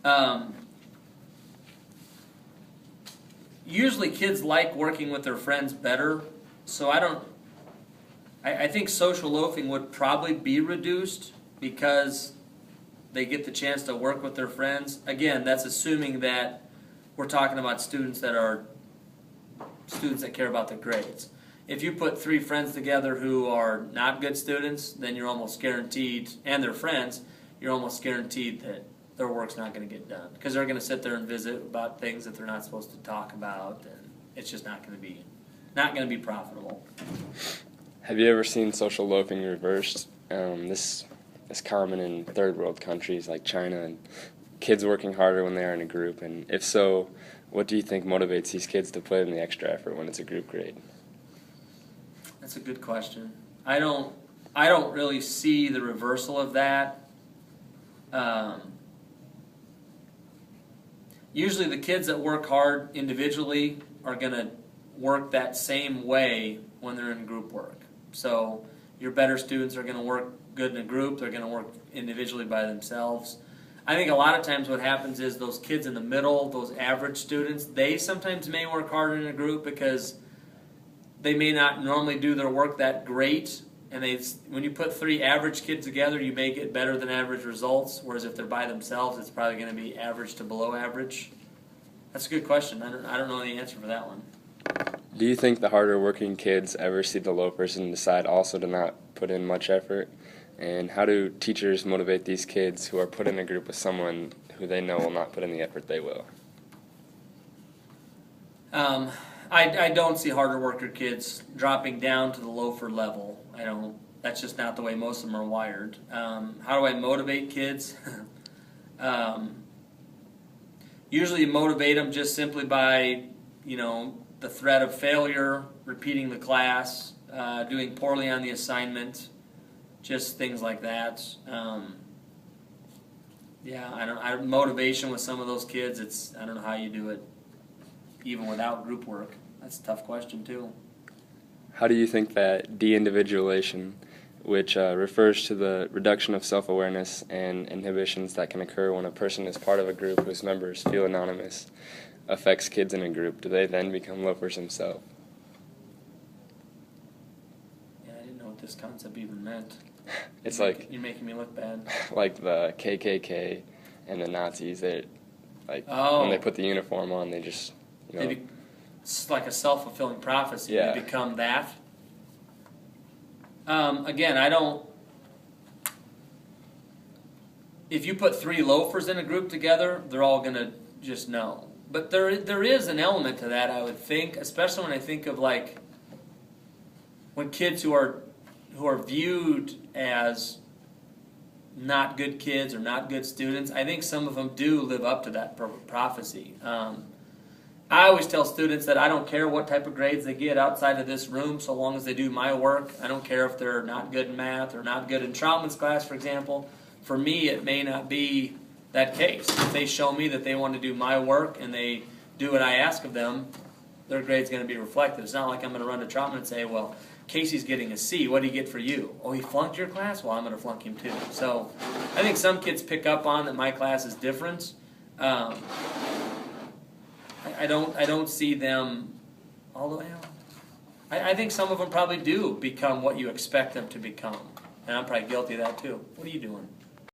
Um, Usually kids like working with their friends better, so I think social loafing would probably be reduced because they get the chance to work with their friends. Again, that's assuming that we're talking about students that care about their grades. If you put three friends together who are not good students, then you're almost guaranteed, and their friends, you're almost guaranteed that their work's not going to get done because they're going to sit there and visit about things that they're not supposed to talk about, and it's just not going to be profitable. Have you ever seen social loafing reversed? This is common in third world countries like China, and kids working harder when they are in a group. And if so, what do you think motivates these kids to put in the extra effort when it's a group grade? That's a good question. I don't really see the reversal of that. Usually the kids that work hard individually are going to work that same way when they're in group work. So your better students are going to work good in a group. They're going to work individually by themselves. I think a lot of times what happens is those kids in the middle, those average students, they sometimes may work harder in a group because they may not normally do their work that great. And when you put three average kids together, you may get better than average results, whereas if they're by themselves, it's probably going to be average to below average. That's a good question. I don't know the answer for that one. Do you think the harder working kids ever see the loafers and decide also to not put in much effort? And how do teachers motivate these kids who are put in a group with someone who they know will not put in the effort they will? I don't see harder worker kids dropping down to the loafer level. I don't. That's just not the way most of them are wired. How do I motivate kids? Usually you motivate them just simply by, the threat of failure, repeating the class, doing poorly on the assignment, just things like that. Motivation with some of those kids, I don't know how you do it, even without group work. That's a tough question too. How do you think that de-individuation, which refers to the reduction of self-awareness and inhibitions that can occur when a person is part of a group whose members feel anonymous, affects kids in a group? Do they then become loafers themselves? Yeah, I didn't know what this concept even meant. It's you're making me look bad. Like the KKK and the Nazis, when they put the uniform on, they just, It's like a self-fulfilling prophecy. Yeah. They become that. Again, if you put three loafers in a group together, they're all going to just know. But there is an element to that, I would think, especially when I think of when kids who are viewed as not good kids or not good students, I think some of them do live up to that prophecy. I always tell students that I don't care what type of grades they get outside of this room so long as they do my work. I don't care if they're not good in math or not good in Troutman's class, for example. For me, it may not be that case. If they show me that they want to do my work and they do what I ask of them, their grade's going to be reflected. It's not like I'm going to run to Troutman and say, well, Casey's getting a C. What did he get for you? Oh, he flunked your class? Well, I'm going to flunk him too. So I think some kids pick up on that my class is different. I don't see them all the way out. I think some of them probably do become what you expect them to become. And I'm probably guilty of that too. What are you doing?